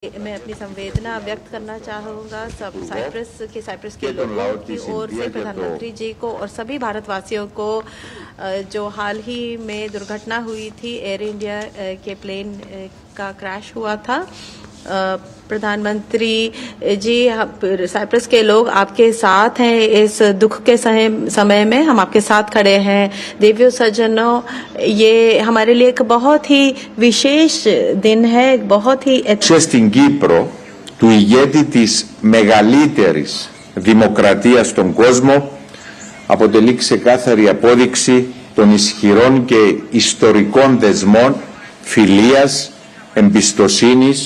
मैं अपनी संवेदना व्यक्त करना चाहूँगा सब साइप्रस के लोगों की ओर से प्रधानमंत्री जी को और सभी भारतवासियों को जो हाल ही में दुर्घटना हुई थी एयर इंडिया के प्लेन का क्रैश हुआ था। प्रधानमंत्री जी, साइप्रस के लोग आपके साथ हैं इस दुख के समय में, हम आपके साथ खड़े हैं। देवियों सज्जनों, ये हमारे लिए एक बहुत ही विशेष दिन है, बहुत ही στην Κύπρο του ηγέτη της μεγαλύτερης δημοκρατίας στον κόσμο αποτελεί ξεκάθαρη απόδειξη των ισχυρών και ιστορικών δεσμών φιλίας, एम्बिस्टोसिनिस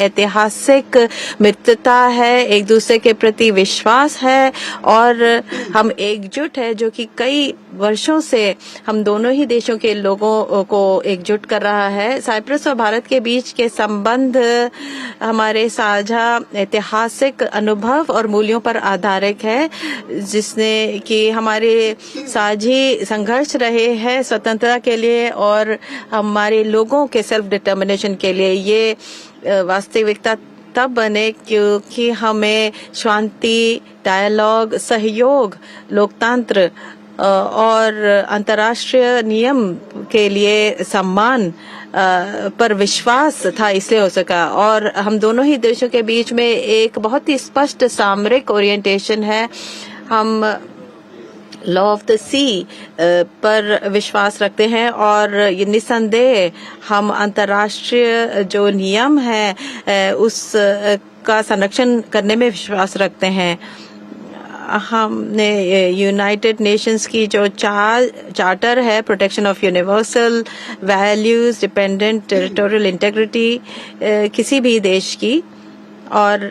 ऐतिहासिक मित्रता है, एक दूसरे के प्रति विश्वास है और हम एकजुट है जो कि कई वर्षों से हम दोनों ही देशों के लोगों को एकजुट कर रहा है। साइप्रस और भारत के बीच के संबंध हमारे साझा ऐतिहासिक अनुभव और मूल्यों पर आधारित है, जिसने कि हमारे साझी संघर्ष रहे हैं स्वतंत्रता के लिए और हमारे लोगों के सेल्फ डिटर्मिनेशन के लिए। ये वास्तविकता तब बने क्योंकि हमें शांति, डायलॉग, सहयोग, लोकतंत्र और अंतर्राष्ट्रीय नियम के लिए सम्मान पर विश्वास था, इसलिए हो सका। और हम दोनों ही देशों के बीच में एक बहुत ही स्पष्ट सामरिक ओरिएंटेशन है। हम लॉ ऑफ द सी पर विश्वास रखते हैं और ये निसंदेह हम अंतर्राष्ट्रीय जो नियम है उस का संरक्षण करने में विश्वास रखते हैं। हमने यूनाइटेड नेशंस की जो चार्टर है, protection of universal values, dependent territorial integrity किसी भी देश की, और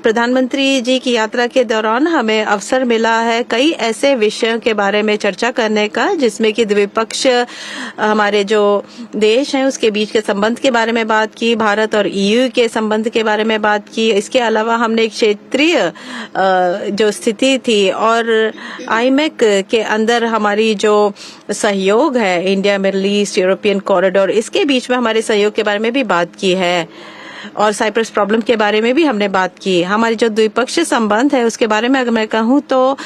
प्रधानमंत्री जी की यात्रा के दौरान हमें अवसर मिला है कई ऐसे विषयों के बारे में चर्चा करने का, जिसमें कि द्विपक्ष हमारे जो देश हैं उसके बीच के संबंध के बारे में बात की, भारत और ईयू के संबंध के बारे में बात की। इसके अलावा हमने एक क्षेत्रीय जो स्थिति थी और आईमेक के अंदर हमारी जो सहयोग है, India middle east European corridor, इसके बीच में हमारे सहयोग के बारे में भी बात की है और साइप्रस प्रॉब्लम के बारे में भी हमने बात की। हमारी जो द्विपक्षीय संबंध है उसके बारे में अगर मैं कहूँ तो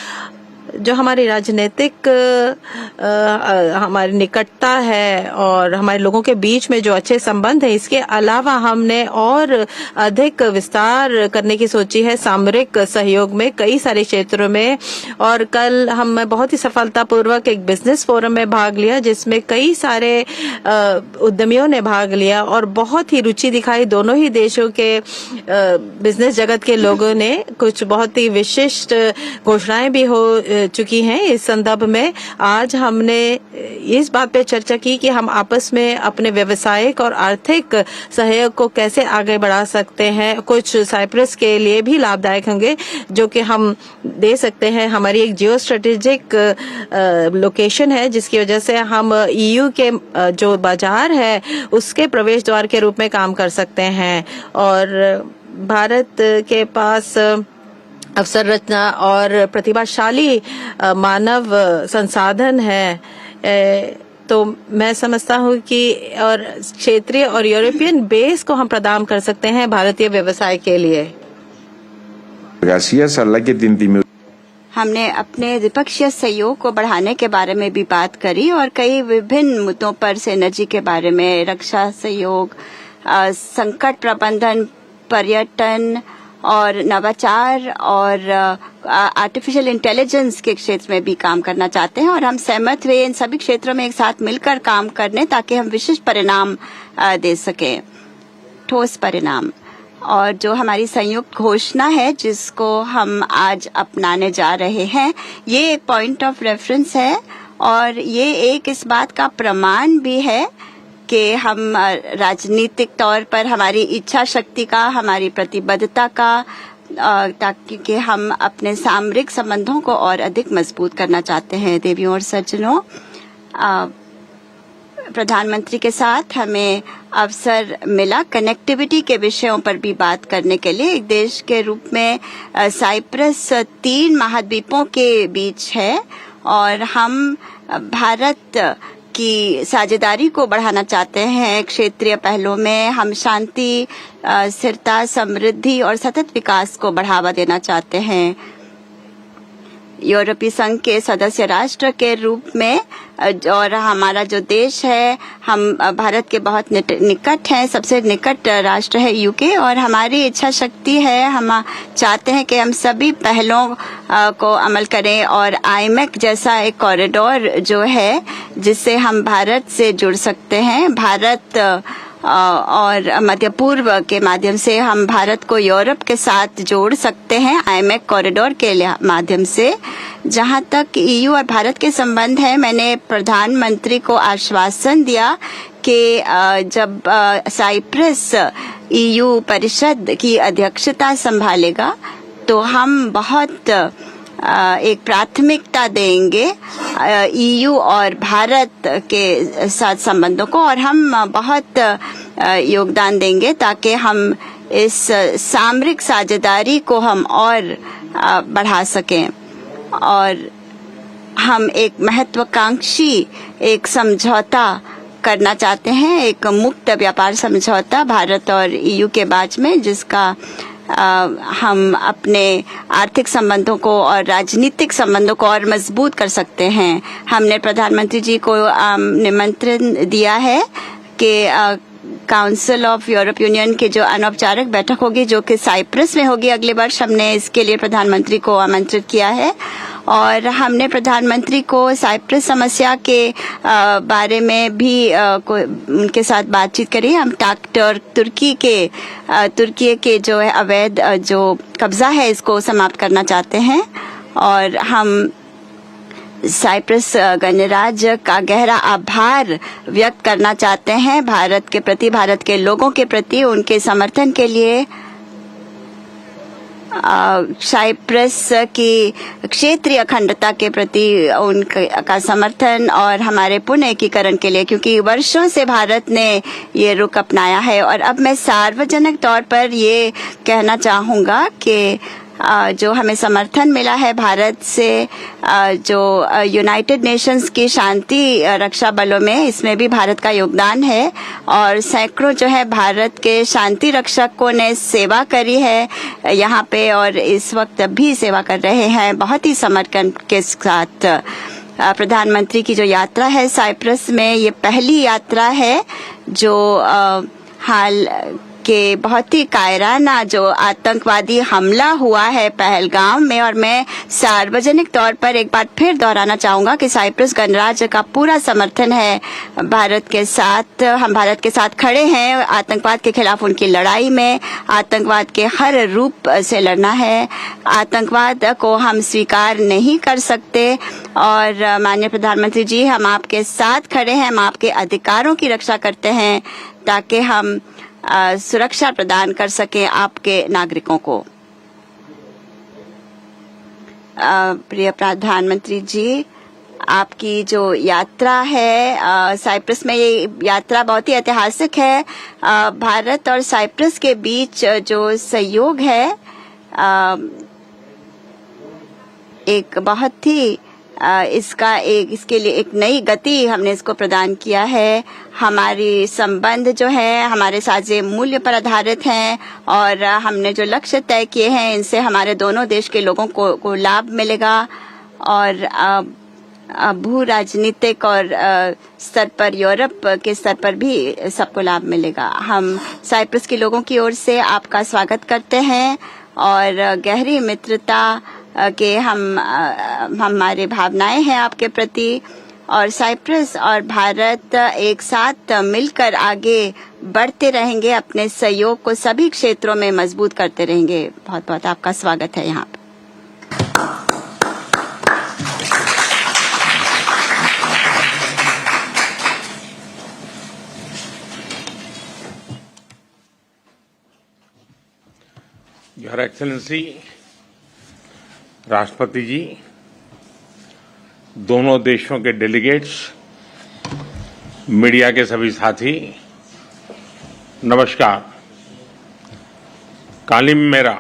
जो हमारी राजनीतिक हमारी निकटता है और हमारे लोगों के बीच में जो अच्छे संबंध है, इसके अलावा हमने और अधिक विस्तार करने की सोची है सामरिक सहयोग में कई सारे क्षेत्रों में। और कल हम बहुत ही सफलतापूर्वक एक बिजनेस फोरम में भाग लिया, जिसमें कई सारे उद्यमियों ने भाग लिया और बहुत ही रुचि दिखाई दोनों ही देशों के बिजनेस जगत के लोगों ने। कुछ बहुत ही विशिष्ट घोषणाएं भी हो चुकी हैं। इस संदर्भ में आज हमने इस बात पे चर्चा की कि हम आपस में अपने व्यवसायिक और आर्थिक सहयोग को कैसे आगे बढ़ा सकते हैं। कुछ साइप्रस के लिए भी लाभदायक होंगे जो कि हम दे सकते हैं। हमारी एक जियो स्ट्रेटेजिक लोकेशन है, जिसकी वजह से हम ईयू के जो बाजार है उसके प्रवेश द्वार के रूप में काम कर सकते हैं और भारत के पास अवसर रचना और प्रतिभाशाली मानव संसाधन है। तो मैं समझता हूँ कि और क्षेत्रीय और यूरोपियन बेस को हम प्रदान कर सकते हैं भारतीय व्यवसाय के लिए। हमने अपने द्विपक्षीय सहयोग को बढ़ाने के बारे में भी बात करी और कई विभिन्न मुद्दों पर सिनर्जी के बारे में, रक्षा सहयोग, संकट प्रबंधन, पर्यटन और नवाचार और आर्टिफिशियल इंटेलिजेंस के क्षेत्र में भी काम करना चाहते हैं। और हम सहमत हुए इन सभी क्षेत्रों में एक साथ मिलकर काम करने, ताकि हम विशिष्ट परिणाम दे सकें, ठोस परिणाम। और जो हमारी संयुक्त घोषणा है जिसको हम आज अपनाने जा रहे हैं, ये एक पॉइंट ऑफ रेफरेंस है और ये एक इस बात का प्रमाण भी है कि हम राजनीतिक तौर पर हमारी इच्छा शक्ति का, हमारी प्रतिबद्धता का, ताकि कि हम अपने सामरिक संबंधों को और अधिक मजबूत करना चाहते हैं। देवियों और सज्जनों, प्रधानमंत्री के साथ हमें अवसर मिला कनेक्टिविटी के विषयों पर भी बात करने के लिए। एक देश के रूप में साइप्रस 3 महाद्वीपों के बीच है और हम भारत की साझेदारी को बढ़ाना चाहते हैं। क्षेत्रीय पहलों में हम शांति, स्थिरता, समृद्धि और सतत विकास को बढ़ावा देना चाहते हैं। यूरोपीय संघ के सदस्य राष्ट्र के रूप में और हमारा जो देश है, हम भारत के बहुत निकट हैं। सबसे निकट राष्ट्र है यूके, और हमारी इच्छा शक्ति है, हम चाहते हैं कि हम सभी पहलों को अमल करें और आईमेक जैसा एक कॉरिडोर जो है जिससे हम भारत से जुड़ सकते हैं। भारत और मध्य पूर्व के माध्यम से हम भारत को यूरोप के साथ जोड़ सकते हैं आईमेक कॉरिडोर के माध्यम से। जहां तक ईयू और भारत के संबंध है, मैंने प्रधानमंत्री को आश्वासन दिया कि जब साइप्रस ईयू परिषद की अध्यक्षता संभालेगा तो हम बहुत एक प्राथमिकता देंगे ईयू और भारत के साथ संबंधों को, और हम बहुत योगदान देंगे ताकि हम इस सामरिक साझेदारी को हम और बढ़ा सकें। और हम एक महत्वाकांक्षी एक समझौता करना चाहते हैं, एक मुक्त व्यापार समझौता भारत और ईयू के बीच में, जिसका हम अपने आर्थिक संबंधों को और राजनीतिक संबंधों को और मजबूत कर सकते हैं। हमने प्रधानमंत्री जी को निमंत्रण दिया है कि काउंसिल ऑफ यूरोप यूनियन की जो अनौपचारिक बैठक होगी जो कि साइप्रस में होगी अगले वर्ष, हमने इसके लिए प्रधानमंत्री को आमंत्रित किया है। और हमने प्रधानमंत्री को साइप्रस समस्या के बारे में भी उनके साथ बातचीत करी। हम तुर्की के जो है अवैध जो कब्जा है इसको समाप्त करना चाहते हैं, और हम साइप्रस गणराज्य का गहरा आभार व्यक्त करना चाहते हैं भारत के प्रति, भारत के लोगों के प्रति, उनके समर्थन के लिए। साइप्रस की क्षेत्रीय अखंडता के प्रति उनका समर्थन और हमारे पुनः एकीकरण के लिए, क्योंकि वर्षों से भारत ने ये रुख अपनाया है। और अब मैं सार्वजनिक तौर पर ये कहना चाहूँगा कि जो हमें समर्थन मिला है भारत से, जो यूनाइटेड नेशंस की शांति रक्षा बलों में, इसमें भी भारत का योगदान है। और सैकड़ों जो है भारत के शांति रक्षकों ने सेवा करी है यहाँ पे, और इस वक्त भी सेवा कर रहे हैं बहुत ही समर्पण के साथ। प्रधानमंत्री की जो यात्रा है साइप्रस में, ये पहली यात्रा है जो हाल के बहुत ही कायराना जो आतंकवादी हमला हुआ है पहलगाम में। और मैं सार्वजनिक तौर पर एक बार फिर दोहराना चाहूंगा कि साइप्रस गणराज्य का पूरा समर्थन है भारत के साथ। हम भारत के साथ खड़े हैं आतंकवाद के खिलाफ उनकी लड़ाई में। आतंकवाद के हर रूप से लड़ना है, आतंकवाद को हम स्वीकार नहीं कर सकते। और माननीय प्रधानमंत्री जी, हम आपके साथ खड़े हैं, हम आपके अधिकारों की रक्षा करते हैं ताकि हम सुरक्षा प्रदान कर सकें आपके नागरिकों को। प्रिय प्रधानमंत्री जी, आपकी जो यात्रा है साइप्रस में, ये यात्रा बहुत ही ऐतिहासिक है। भारत और साइप्रस के बीच जो सहयोग है एक बहुत ही इसके लिए एक नई गति हमने इसको प्रदान किया है। हमारी संबंध जो है हमारे साझे मूल्य पर आधारित हैं, और हमने जो लक्ष्य तय किए हैं इनसे हमारे दोनों देश के लोगों को लाभ मिलेगा। और भू राजनीतिक और स्तर पर, यूरोप के स्तर पर भी सबको लाभ मिलेगा। हम साइप्रस के लोगों की ओर से आपका स्वागत करते हैं और गहरी मित्रता के हमारे भावनाएं हैं आपके प्रति। और साइप्रस और भारत एक साथ मिलकर आगे बढ़ते रहेंगे, अपने सहयोग को सभी क्षेत्रों में मजबूत करते रहेंगे। बहुत बहुत आपका स्वागत है यहाँ पे। योर एक्सेलेंसी, राष्ट्रपति जी, दोनों देशों के डेलीगेट्स, मीडिया के सभी साथी, नमस्कार। कालिम मेरा।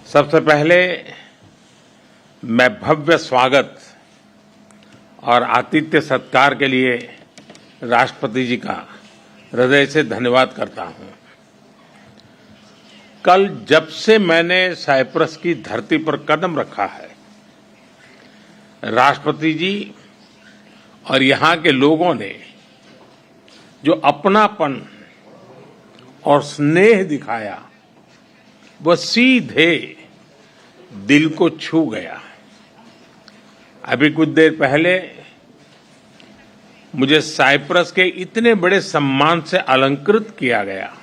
सबसे पहले मैं भव्य स्वागत और आतिथ्य सत्कार के लिए राष्ट्रपति जी का हृदय से धन्यवाद करता हूं। कल जब से मैंने साइप्रस की धरती पर कदम रखा है, राष्ट्रपति जी और यहां के लोगों ने जो अपनापन और स्नेह दिखाया, वह सीधे दिल को छू गया। अभी कुछ देर पहले मुझे साइप्रस के इतने बड़े सम्मान से अलंकृत किया गया।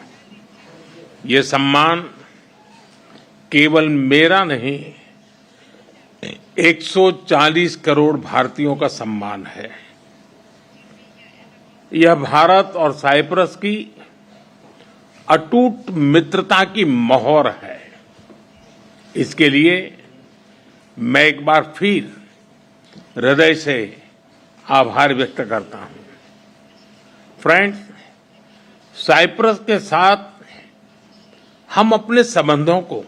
ये सम्मान केवल मेरा नहीं, 140 करोड़ भारतीयों का सम्मान है। यह भारत और साइप्रस की अटूट मित्रता की मोहर है। इसके लिए मैं एक बार फिर हृदय से आभार व्यक्त करता हूं। फ्रेंड्स, साइप्रस के साथ हम अपने संबंधों को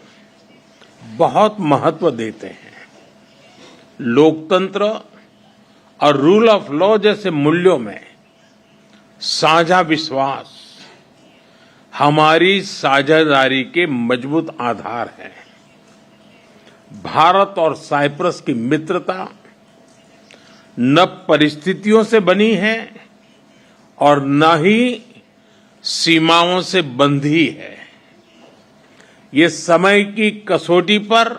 बहुत महत्व देते हैं। लोकतंत्र और रूल ऑफ लॉ जैसे मूल्यों में साझा विश्वास हमारी साझेदारी के मजबूत आधार है। भारत और साइप्रस की मित्रता न परिस्थितियों से बनी है और न ही सीमाओं से बंधी है। ये समय की कसौटी पर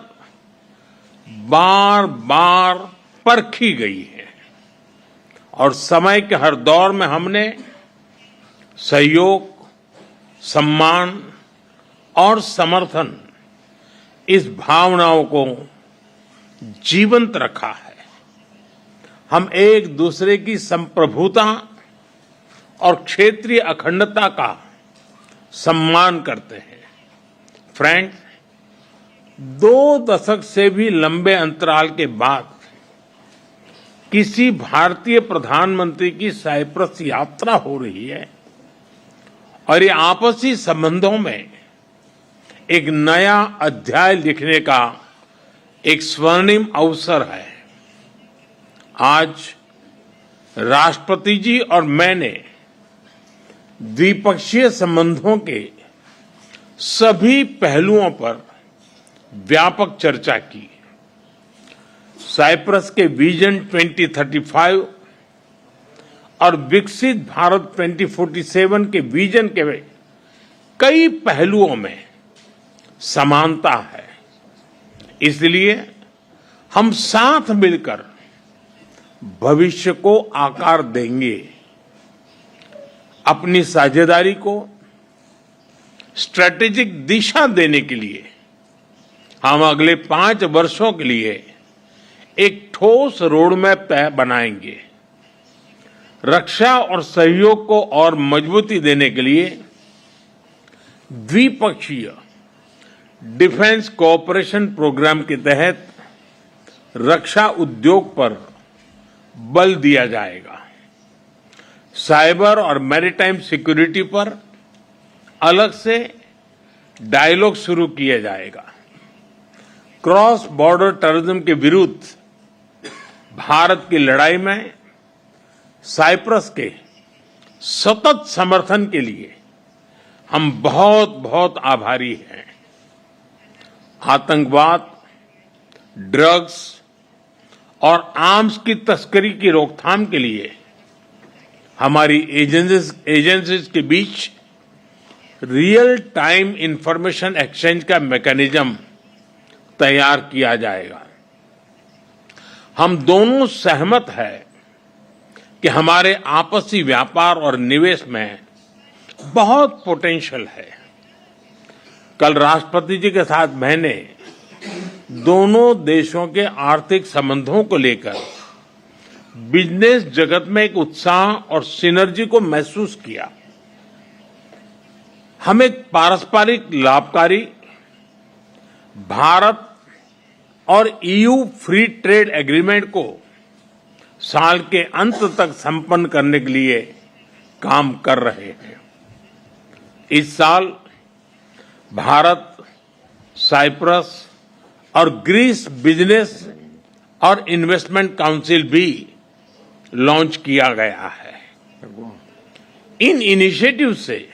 बार बार परखी गई है और समय के हर दौर में हमने सहयोग, सम्मान और समर्थन, इस भावनाओं को जीवंत रखा है। हम एक दूसरे की संप्रभुता और क्षेत्रीय अखंडता का सम्मान करते हैं। फ्रेंड्स, 2 दशक से भी लंबे अंतराल के बाद किसी भारतीय प्रधानमंत्री की साइप्रस यात्रा हो रही है और ये आपसी संबंधों में एक नया अध्याय लिखने का एक स्वर्णिम अवसर है। आज राष्ट्रपति जी और मैंने द्विपक्षीय संबंधों के सभी पहलुओं पर व्यापक चर्चा की। साइप्रस के विजन 2035 और विकसित भारत 2047 के विजन के कई पहलुओं में समानता है। इसलिए हम साथ मिलकर भविष्य को आकार देंगे। अपनी साझेदारी को स्ट्रैटेजिक दिशा देने के लिए हम अगले 5 वर्षों के लिए एक ठोस रोडमैप बनाएंगे। रक्षा और सहयोग को और मजबूती देने के लिए द्विपक्षीय डिफेंस कोऑपरेशन प्रोग्राम के तहत रक्षा उद्योग पर बल दिया जाएगा। साइबर और मैरीटाइम सिक्योरिटी पर अलग से डायलॉग शुरू किया जाएगा। क्रॉस बॉर्डर टेररिज्म के विरुद्ध भारत की लड़ाई में साइप्रस के सतत समर्थन के लिए हम बहुत बहुत आभारी हैं। आतंकवाद, ड्रग्स और आर्म्स की तस्करी की रोकथाम के लिए हमारी एजेंसीज के बीच रियल टाइम इंफॉर्मेशन एक्सचेंज का मैकेनिज्म तैयार किया जाएगा। हम दोनों सहमत हैं कि हमारे आपसी व्यापार और निवेश में बहुत पोटेंशियल है। कल राष्ट्रपति जी के साथ मैंने दोनों देशों के आर्थिक संबंधों को लेकर बिजनेस जगत में एक उत्साह और सिनर्जी को महसूस किया। हम एक पारस्परिक लाभकारी भारत और ईयू फ्री ट्रेड एग्रीमेंट को साल के अंत तक संपन्न करने के लिए काम कर रहे हैं। इस साल भारत, साइप्रस और ग्रीस बिजनेस और इन्वेस्टमेंट काउंसिल भी लॉन्च किया गया है। इन इनिशिएटिव से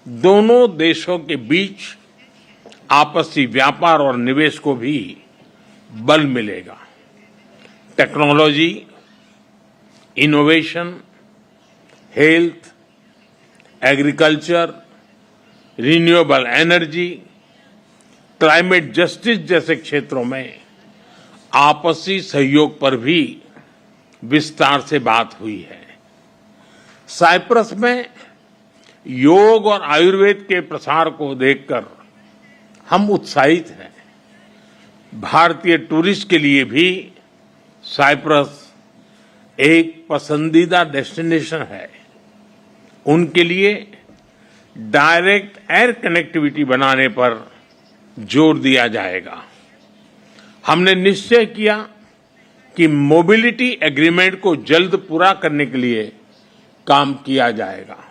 दोनों देशों के बीच आपसी व्यापार और निवेश को भी बल मिलेगा। Technology, innovation, health, agriculture, renewable energy, climate justice जैसे क्षेत्रों में आपसी सहयोग पर भी विस्तार से बात हुई है। साइप्रस में योग और आयुर्वेद के प्रसार को देखकर हम उत्साहित हैं। भारतीय टूरिस्ट के लिए भी साइप्रस एक पसंदीदा डेस्टिनेशन है। उनके लिए डायरेक्ट एयर कनेक्टिविटी बनाने पर जोर दिया जाएगा। हमने निश्चय किया कि मोबिलिटी एग्रीमेंट को जल्द पूरा करने के लिए काम किया जाएगा।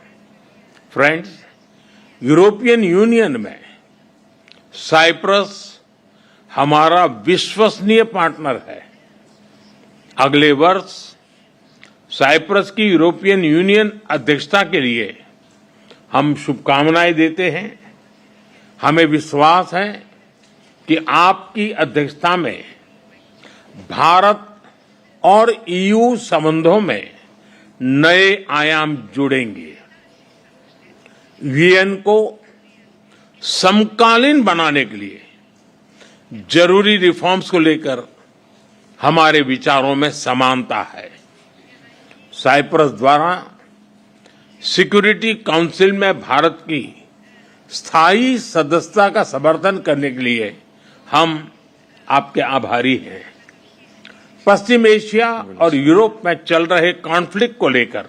फ्रेंड्स, यूरोपियन यूनियन में साइप्रस हमारा विश्वसनीय पार्टनर है। अगले वर्ष साइप्रस की यूरोपियन यूनियन अध्यक्षता के लिए हम शुभकामनाएं देते हैं। हमें विश्वास है कि आपकी अध्यक्षता में भारत और ईयू संबंधों में नए आयाम जुड़ेंगे। वीएन को समकालीन बनाने के लिए जरूरी रिफॉर्म्स को लेकर हमारे विचारों में समानता है। साइप्रस द्वारा सिक्योरिटी काउंसिल में भारत की स्थायी सदस्यता का समर्थन करने के लिए हम आपके आभारी हैं। पश्चिम एशिया और यूरोप में चल रहे कॉन्फ्लिक्ट को लेकर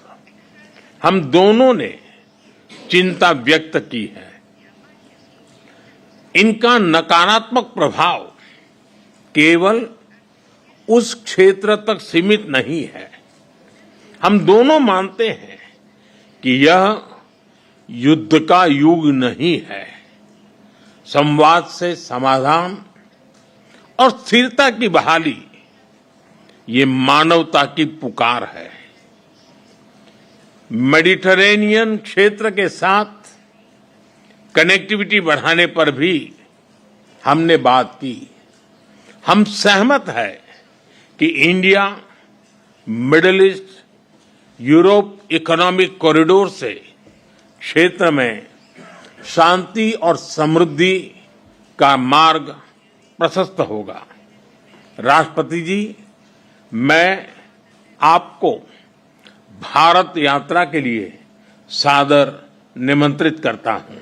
हम दोनों ने चिंता व्यक्त की है। इनका नकारात्मक प्रभाव केवल उस क्षेत्र तक सीमित नहीं है। हम दोनों मानते हैं कि यह युद्ध का युग नहीं है। संवाद से समाधान और स्थिरता की बहाली ये मानवता की पुकार है। मेडिटरेनियन क्षेत्र के साथ कनेक्टिविटी बढ़ाने पर भी हमने बात की। हम सहमत है कि India middle east Europe economic corridor से क्षेत्र में शांति और समृद्धि का मार्ग प्रशस्त होगा। राष्ट्रपति जी, मैं आपको भारत यात्रा के लिए सादर निमंत्रित करता हूं।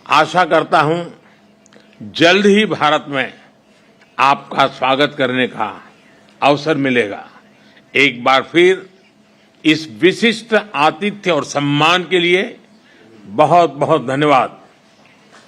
आशा करता हूं जल्द ही भारत में आपका स्वागत करने का अवसर मिलेगा। एक बार फिर इस विशिष्ट आतिथ्य और सम्मान के लिए बहुत बहुत धन्यवाद।